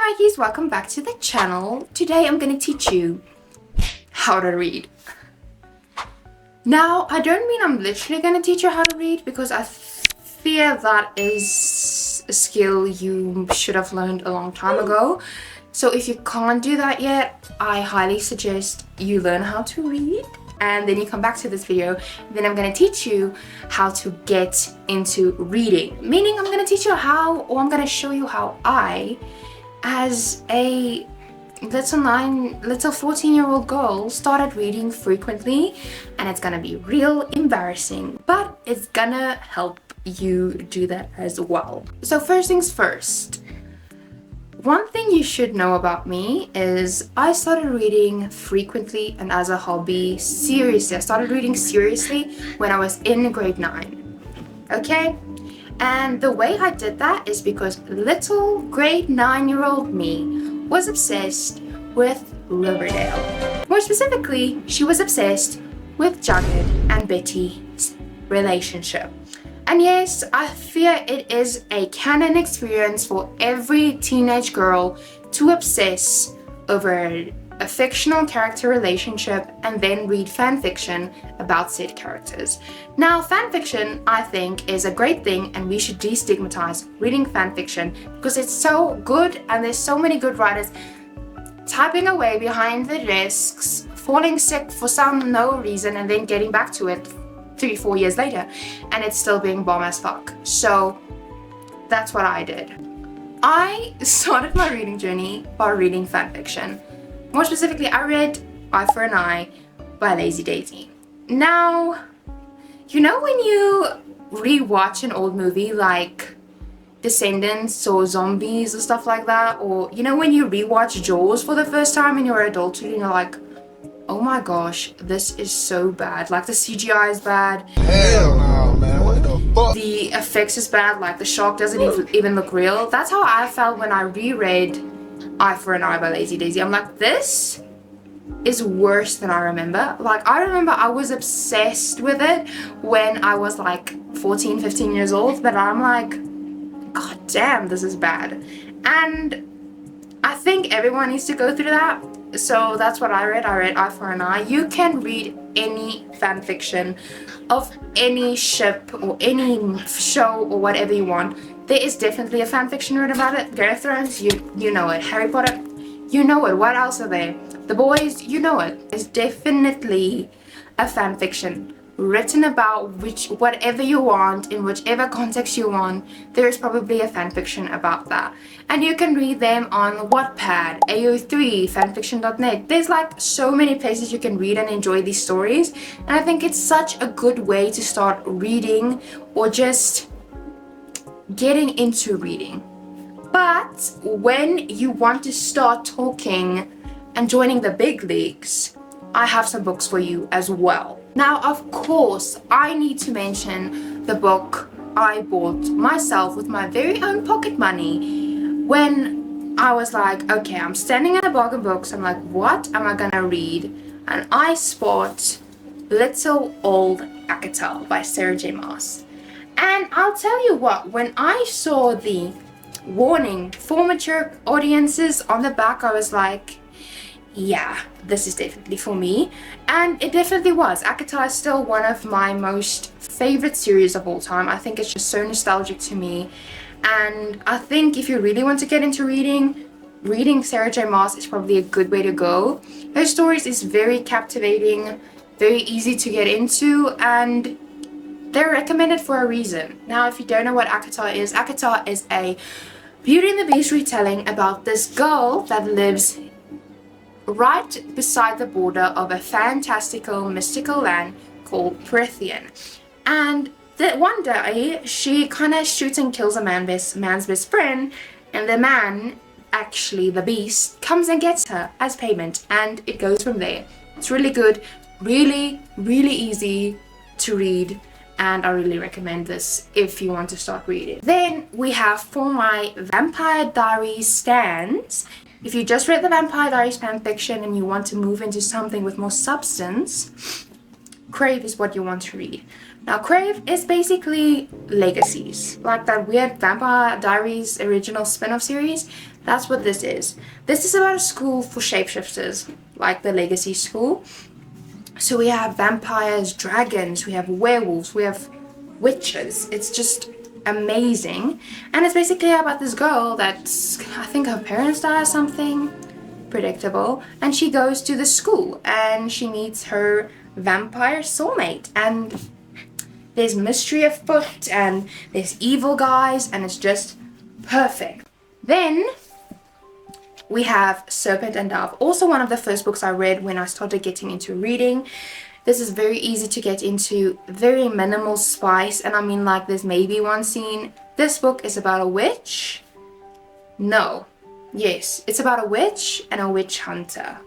maatjies, welcome back to the channel. Today I'm going to teach you how to read. Now, I don't mean I'm literally going to teach you how to read because I fear that is a skill you should have learned a long time ago. So if you can't do that yet, I highly suggest you learn how to read and then you come back to this video. Then I'm going to teach you how to get into reading. Meaning I'm going to teach you how, or I'm going to show you how I, as a little 14-year-old girl, started reading frequently, and it's gonna be real embarrassing, but it's gonna help you do that as well. So first things first, one thing you should know about me is I started reading frequently and as a hobby seriously. I started reading seriously when I was in grade 9. Okay? And the way I did that is because little grade 9-year-old me was obsessed with Riverdale. More specifically, she was obsessed with Jagged and Betty's relationship. And yes, I fear it is a canon experience for every teenage girl to obsess over a fictional character relationship and then read fanfiction about said characters. Now, fanfiction, I think, is a great thing and we should destigmatize reading fanfiction because it's so good and there's so many good writers typing away behind the desks, falling sick for some no reason and then getting back to it 3-4 years later and it's still being bomb as fuck. So that's what I did. I started my reading journey by reading fanfiction. More specifically, I read Eye for an Eye by Lazy Daisy. Now, you know when you rewatch an old movie like Descendants or Zombies or stuff like that, or you know when you rewatch Jaws for the first time in your adulthood and you're like, oh my gosh, this is so bad. Like the CGI is bad. Hell no, man. What the fuck? The effects is bad. Like the shark doesn't even look real. That's how I felt when I reread Eye for an Eye by Lazy Daisy. I'm like, this is worse than I remember. Like, I remember I was obsessed with it when I was like 14, 15 years old, but I'm like, god damn, this is bad. And I think everyone needs to go through that. So that's what I read. I read Eye for an Eye. You can read any fanfiction of any ship or any show or whatever you want. There is definitely a fanfiction written about it. Game of Thrones, you know it. Harry Potter, you know it. What else are there? The Boys, you know it. There's definitely a fanfiction written about whatever you want, in whichever context you want. There is probably a fanfiction about that. And you can read them on Wattpad, AO3, fanfiction.net. There's like so many places you can read and enjoy these stories. And I think it's such a good way to start reading or just getting into reading. But when you want to start talking and joining the big leagues, I have some books for you as well. Now, of course, I need to mention the book I bought myself with my very own pocket money when I was like, okay, I'm standing at a bargain books. I'm like, what am I gonna read? And I spot Little Old Akatar by Sarah J. Maas. And I'll tell you what, when I saw the warning for mature audiences on the back, I was like, yeah, this is definitely for me. And it definitely was. Akatar is still one of my most favorite series of all time. I think it's just so nostalgic to me. And I think if you really want to get into reading Sarah J. Maas is probably a good way to go. Her stories is very captivating, very easy to get into, and they're recommended for a reason. Now, if you don't know what Akatar is a Beauty and the Beast retelling about this girl that lives right beside the border of a fantastical, mystical land called Prithian. And one day, she kind of shoots and kills a man's best friend, and the man, actually the beast, comes and gets her as payment, and it goes from there. It's really good, really, really easy to read, and I really recommend this if you want to start reading. Then we have for my Vampire Diaries stands. If you just read the Vampire Diaries fanfiction and you want to move into something with more substance, Crave is what you want to read. Now, Crave is basically Legacies, like that weird Vampire Diaries original spin-off series. That's what this is. This is about a school for shapeshifters, like the Legacy School. So we have vampires, dragons, we have werewolves, we have witches. It's just amazing. And it's basically about this girl that's, I think her parents die or something. Predictable. And she goes to the school and she meets her vampire soulmate. And there's mystery afoot and there's evil guys and it's just perfect. Then we have Serpent and Dove. Also one of the first books I read when I started getting into reading. This is very easy to get into, very minimal spice, and I mean like there's maybe one scene. This book is about a witch. No. Yes, it's about a witch and a witch hunter,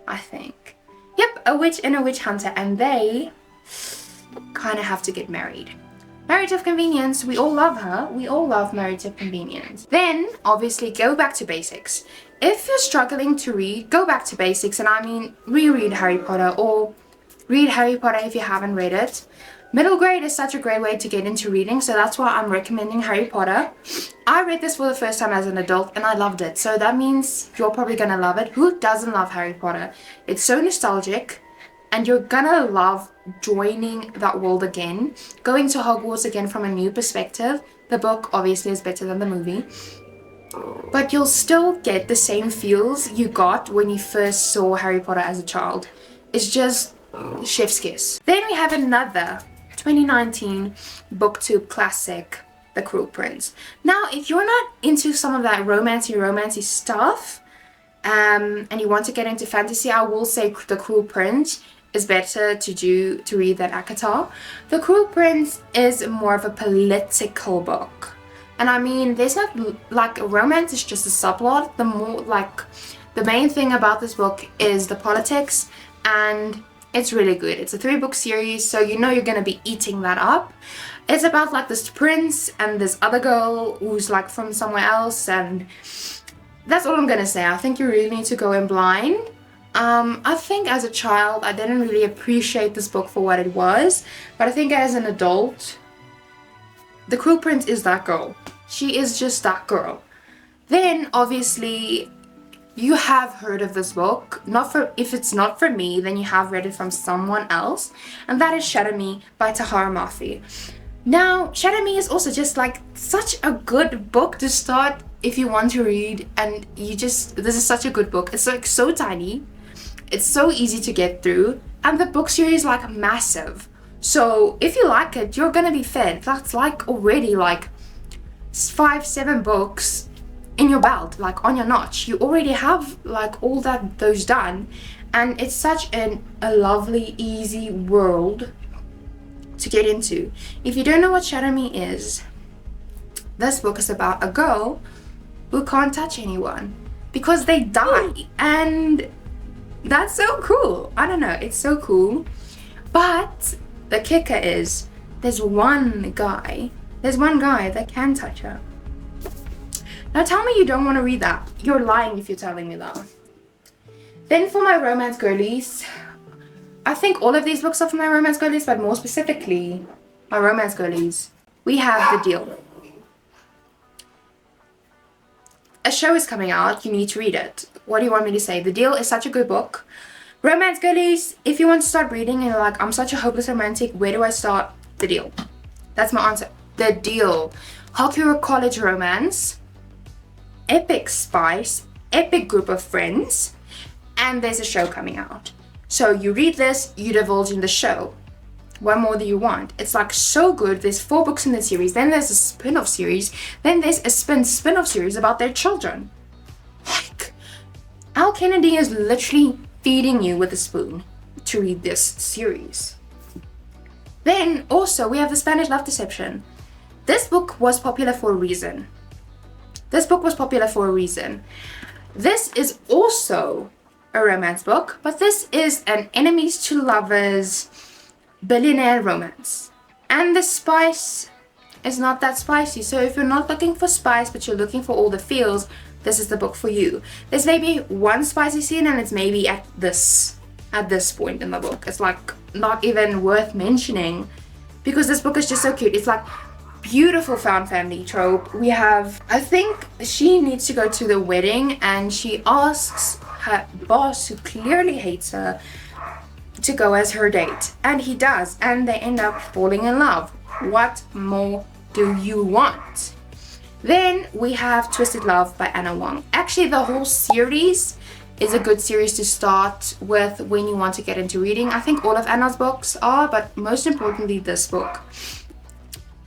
I think. Yep, a witch and a witch hunter, and they kind of have to get married. Marriage of Convenience, we all love her. We all love Marriage of Convenience. Then, obviously, go back to basics. If you're struggling to read, go back to basics, and I mean reread Harry Potter or read Harry Potter if you haven't read it. Middle grade is such a great way to get into reading, so that's why I'm recommending Harry Potter. I read this for the first time as an adult and I loved it, so that means you're probably gonna love it. Who doesn't love Harry Potter? It's so nostalgic and you're gonna love joining that world again, going to Hogwarts again from a new perspective. The book obviously is better than the movie, but you'll still get the same feels you got when you first saw Harry Potter as a child. It's just chef's kiss. Then we have another 2019 booktube classic, The Cruel Prince. Now, if you're not into some of that romancy stuff, and you want to get into fantasy, I will say The Cruel Prince is better to read than ACOTAR. The Cruel Prince is more of a political book. And I mean, there's not, like, romance is just a subplot. The main thing about this book is the politics, and it's really good. It's a 3-book series, so you know you're gonna be eating that up. It's about like this prince and this other girl who's like from somewhere else, and that's all I'm gonna say. I think you really need to go in blind. I think as a child I didn't really appreciate this book for what it was, but I think as an adult, The Cruel Prince is that girl. She is just that girl. Then obviously you have heard of this book. If it's not from me, then you have read it from someone else, and that is Shatter Me by Tahara Mafi. Now, Shatter Me is also just like such a good book to start if you want to read, and this is such a good book. It's like so tiny, it's so easy to get through, and the book series is like massive. So if you like it, you're gonna be fed. That's like already like 5-7 books in your belt, like on your notch. You already have like all those done, and it's such a lovely, easy world to get into. If you don't know what Shatter Me is, this book is about a girl who can't touch anyone because they die, and that's so cool. I don't know, it's so cool. But the kicker is there's one guy that can touch her. Now tell me you don't want to read that. You're lying if you're telling me that. Then for my romance girlies, I think all of these books are for my romance girlies, but more specifically, my romance girlies, we have The Deal. A show is coming out, you need to read it. What do you want me to say? The Deal is such a good book. Romance girlies, if you want to start reading and you're like, I'm such a hopeless romantic, where do I start? The Deal. That's my answer. The Deal. Hokura College romance, epic spice, epic group of friends, and there's a show coming out. So you read this, you divulge in the show. What more do you want? It's like so good. There's 4 books in the series, then there's a spin-off series, then there's a spin-off series about their children. Like, Al Kennedy is literally feeding you with a spoon to read this series. Then also we have The Spanish Love Deception. This book was popular for a reason. This is also a romance book, but this is an enemies to lovers billionaire romance. And the spice is not that spicy. So if you're not looking for spice, but you're looking for all the feels, this is the book for you. There's maybe one spicy scene, and it's maybe at this point in the book. It's like not even worth mentioning because this book is just so cute. It's like beautiful found family trope. We have, I think she needs to go to the wedding and she asks her boss, who clearly hates her, to go as her date, and he does, and they end up falling in love. What more do you want? Then we have Twisted Love by Anna Wong. Actually, the whole series is a good series to start with when you want to get into reading. I think all of Anna's books are, but most importantly this book.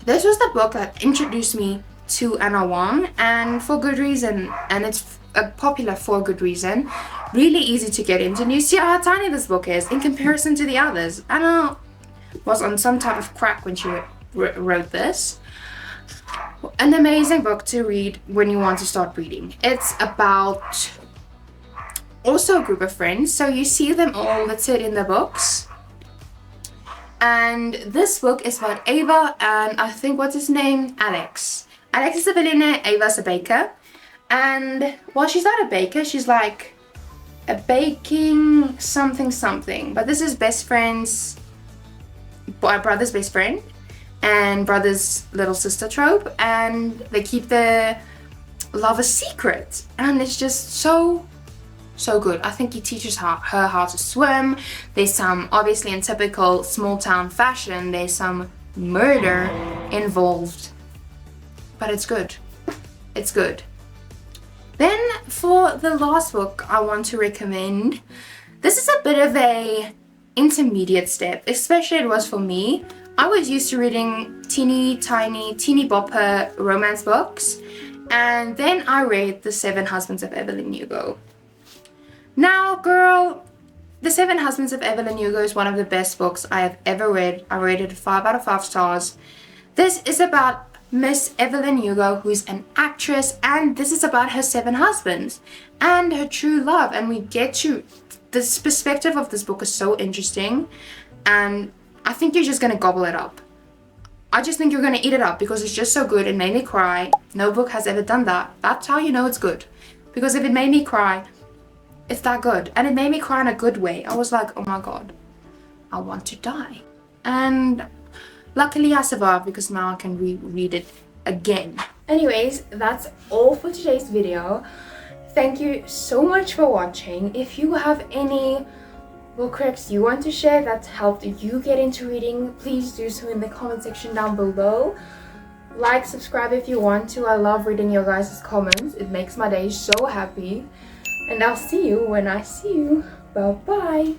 This was the book that introduced me to Anna Wong, and for good reason, and it's popular for a good reason. Really easy to get into, and you see how tiny this book is in comparison to the others. Anna was on some type of crack when she wrote this. An amazing book to read when you want to start reading. It's about also a group of friends, so you see them all that sit in the books. And this book is about Ava and I think what's his name? Alex. Alex is a billionaire, Ava's a baker. And while she's not a baker, she's like a baking something. But this is best friend's, brother's best friend and brother's little sister trope. And they keep their love a secret. And it's just so good. I think he teaches her how to swim. There's some, obviously in typical small town fashion, there's some murder involved. But it's good. It's good. Then for the last book I want to recommend, this is a bit of a intermediate step, especially it was for me. I was used to reading teeny bopper romance books, and then I read The 7 Husbands of Evelyn Hugo. Now girl, The 7 Husbands of Evelyn Hugo is one of the best books I have ever read. I rated it 5 out of 5 stars. This is about Miss Evelyn Hugo, who's an actress, and this is about her 7 husbands and her true love, and we get to this perspective of this book is so interesting, and I think you're just gonna gobble it up. I just think you're gonna eat it up because it's just so good. It made me cry. No book has ever done that. That's how you know it's good, because if it made me cry, it's that good. And it made me cry in a good way. I was like, oh my god, I want to die. And luckily I survived because now I can reread it again. Anyways, that's all for today's video. Thank you so much for watching. If you have any book recs you want to share that helped you get into reading, please do so in the comment section down below. Like, subscribe if you want to. I love reading your guys' comments. It makes my day so happy. And I'll see you when I see you. Bye bye.